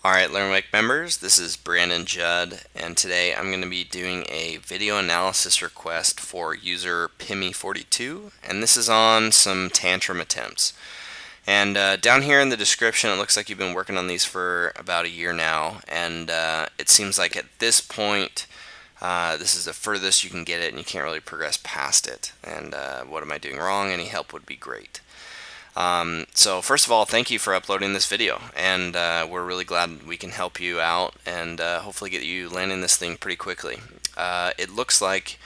Alright, LearnWake members, this is Brandon Judd, and today I'm going to be doing a video analysis request for user pimmy42, and this is on some tantrum attempts. And down here in the description, it looks like you've been working on these for about a year now, and it seems like at this point, this is the furthest you can get it, and you can't really progress past it. And what am I doing wrong? Any help would be great. So first of all, thank you for uploading this video, and we're really glad we can help you out and hopefully get you landing this thing pretty quickly. It looks like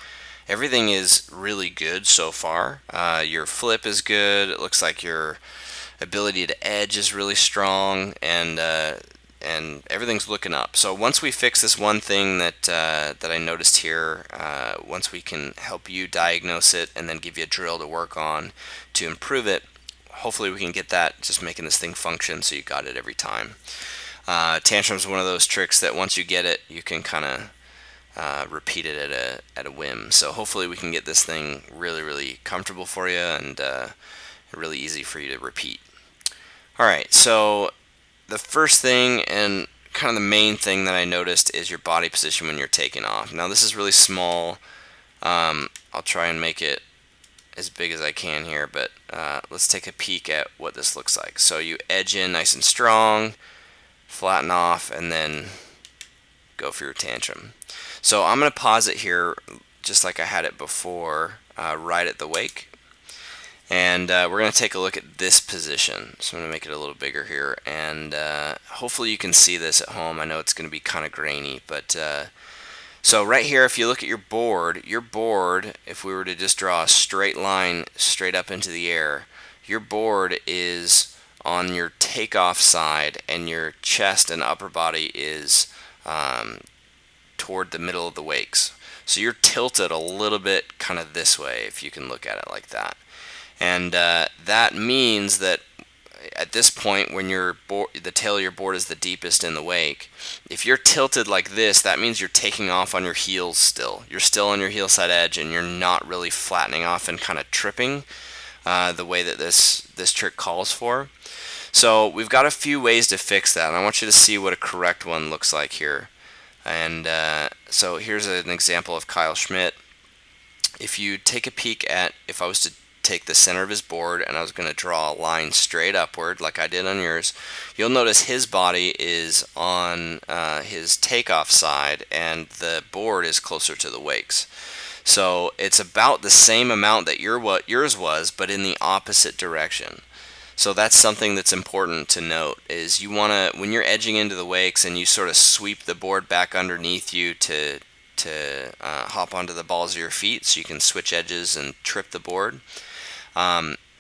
everything is really good so far. Your flip is good. It looks like your ability to edge is really strong, and everything's looking up. So once we fix this one thing that I noticed here, once we can help you diagnose it and then give you a drill to work on to improve it, hopefully we can get that just making this thing function so you got it every time. Tantrum is one of those tricks that once you get it, you can kind of repeat it at a whim. So hopefully we can get this thing really comfortable for you and really easy for you to repeat. Alright, so the first thing and kind of the main thing that I noticed is your body position when you're taking off. Now this is really small. I'll try and make it as big as I can here, but let's take a peek at what this looks like. So you edge in nice and strong, flatten off, and then go for your tantrum. So I'm going to pause it here just like I had it before, right at the wake. And we're going to take a look at this position. So I'm going to make it a little bigger here, and hopefully you can see this at home. I know it's going to be kind of grainy, but so right here, if you look at your board, if we were to just draw a straight line straight up into the air, your board is on your takeoff side, and your chest and upper body is toward the middle of the wakes. So you're tilted a little bit kind of this way, if you can look at it like that. And that means that at this point, when the tail of your board is the deepest in the wake, if you're tilted like this, that means you're taking off on your heels still. You're still on your heel side edge, and you're not really flattening off and kind of tripping the way that this trick calls for. So we've got a few ways to fix that, and I want you to see what a correct one looks like here. And so here's an example of Kyle Schmidt. If you take a peek at, if I was to take the center of his board and I was going to draw a line straight upward like I did on yours, you'll notice his body is on his takeoff side and the board is closer to the wakes. So it's about the same amount that yours was, but in the opposite direction. So that's something that's important to note, is you want to, when you're edging into the wakes and you sort of sweep the board back underneath you to hop onto the balls of your feet so you can switch edges and trip the board.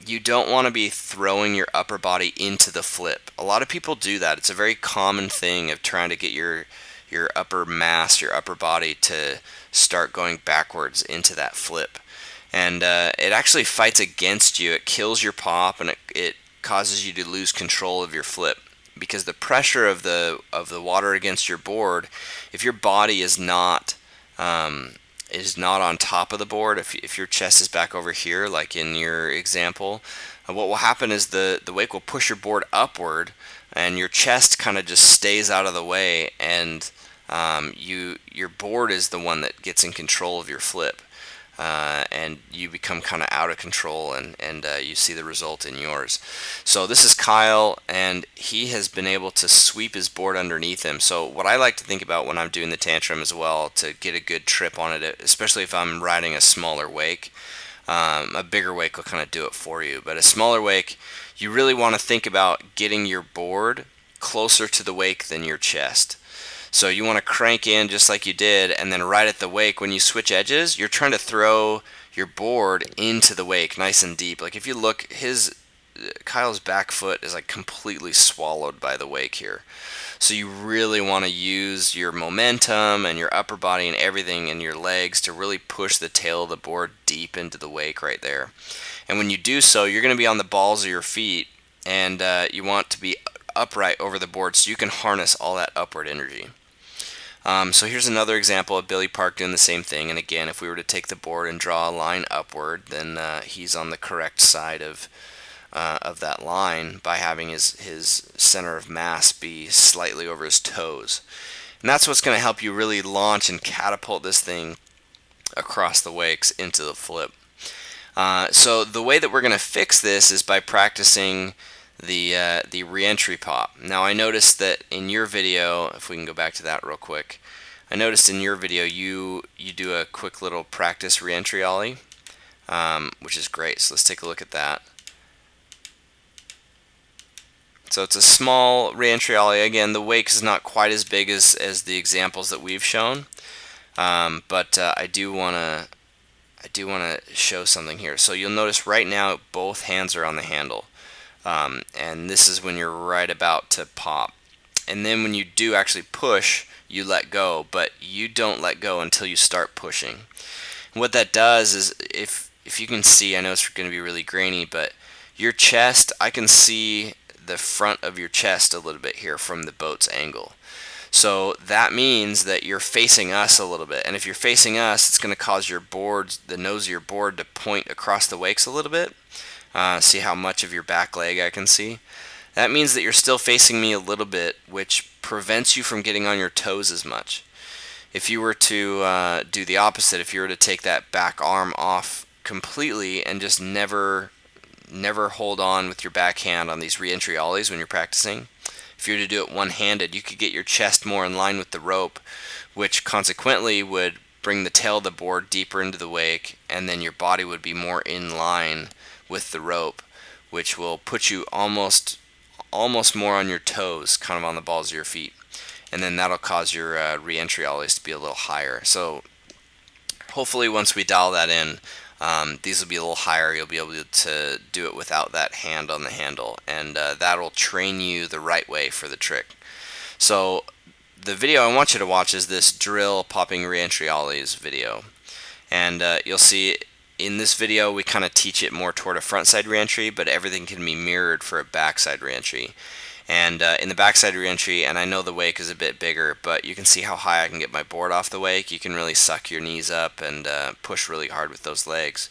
You don't want to be throwing your upper body into the flip. A lot of people do that. It's a very common thing of trying to get your upper mass, your upper body to start going backwards into that flip. And it actually fights against you. It kills your pop, and it causes you to lose control of your flip, because the pressure of the water against your board, if your body is not on top of the board, if your chest is back over here like in your example, what will happen is the wake will push your board upward, and your chest kind of just stays out of the way, and your board is the one that gets in control of your flip, and you become kind of out of control, and you see the result in yours. So this is Kyle, and he has been able to sweep his board underneath him. So what I like to think about when I'm doing the tantrum as well, to get a good trip on it, especially if I'm riding a smaller wake, a bigger wake will kind of do it for you, but a smaller wake, you really want to think about getting your board closer to the wake than your chest. So you want to crank in just like you did, and then right at the wake, when you switch edges, you're trying to throw your board into the wake nice and deep. Like if you look, Kyle's back foot is like completely swallowed by the wake here. So you really want to use your momentum and your upper body and everything and your legs to really push the tail of the board deep into the wake right there. And when you do so, you're going to be on the balls of your feet, and you want to be upright over the board so you can harness all that upward energy. So here's another example of Billy Park doing the same thing, and again, if we were to take the board and draw a line upward, then he's on the correct side of of that line by having his center of mass be slightly over his toes. And that's what's going to help you really launch and catapult this thing across the wakes into the flip. So the way that we're going to fix this is by practicing the reentry pop. Now I noticed that in your video, if we can go back to that real quick, I noticed in your video you do a quick little practice reentry ollie, which is great. So let's take a look at that. So it's a small reentry ollie. Again, the wake is not quite as big as the examples that we've shown, but I do want to show something here. So you'll notice right now both hands are on the handle, and this is when you're right about to pop. And then when you do actually push, you let go, but you don't let go until you start pushing. And what that does is, if you can see, I know it's going to be really grainy, but your chest, I can see the front of your chest a little bit here from the boat's angle. So that means that you're facing us a little bit, and if you're facing us, it's going to cause your board, the nose of your board, to point across the wakes a little bit. See how much of your back leg I can see? That means that you're still facing me a little bit, which prevents you from getting on your toes as much. If you were to do the opposite, if you were to take that back arm off completely and just never hold on with your back hand on these reentry ollies when you're practicing, if you were to do it one-handed, you could get your chest more in line with the rope, which consequently would bring the tail of the board deeper into the wake, and then your body would be more in line with the rope, which will put you almost more on your toes, kind of on the balls of your feet, and then that'll cause your reentry ollies to be a little higher. So hopefully once we dial that in, these will be a little higher. You'll be able to do it without that hand on the handle, and that'll train you the right way for the trick. So the video I want you to watch is this drill popping reentry ollies video, and you'll see in this video we kind of teach it more toward a frontside reentry, but everything can be mirrored for a backside reentry. And in the backside reentry, and I know the wake is a bit bigger, but you can see how high I can get my board off the wake. You can really suck your knees up and push really hard with those legs.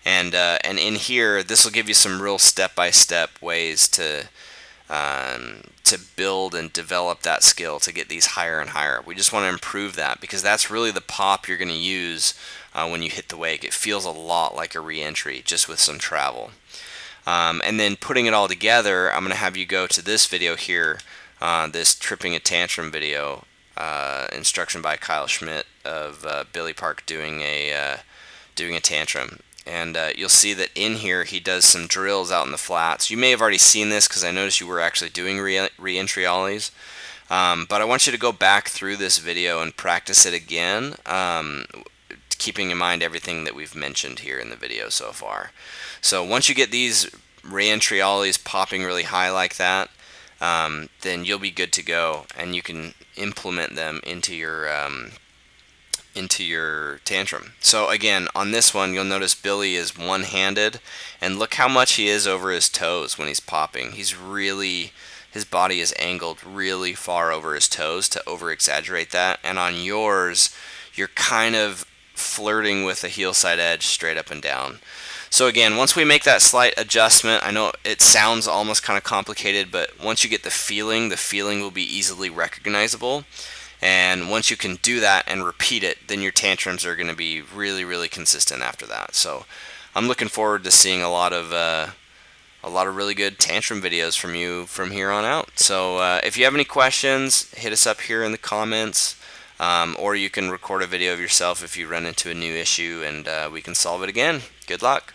And in here, this will give you some real step-by-step ways to build and develop that skill to get these higher and higher. We just want to improve that, because that's really the pop you're going to use when you hit the wake. It feels a lot like a reentry, just with some travel. And then putting it all together, I'm going to have you go to this video here, this Tripping a Tantrum video, instruction by Kyle Schmidt of Billy Park doing a tantrum. And you'll see that in here he does some drills out in the flats. You may have already seen this because I noticed you were actually doing re-entry ollies. But I want you to go back through this video and practice it again, keeping in mind everything that we've mentioned here in the video so far. So once you get these re-entry ollies popping really high like that, then you'll be good to go, and you can implement them into your tantrum. So again, on this one, you'll notice Billy is one-handed, and look how much he is over his toes when he's popping. His body is angled really far over his toes to over-exaggerate that, and on yours, you're kind of flirting with the heel side edge straight up and down. So again, once we make that slight adjustment, I know it sounds almost kind of complicated, but once you get the feeling will be easily recognizable. And once you can do that and repeat it, then your tantrums are going to be really, really consistent after that. So I'm looking forward to seeing a lot of really good tantrum videos from you from here on out. So if you have any questions, hit us up here in the comments. Or you can record a video of yourself if you run into a new issue, and we can solve it again. Good luck.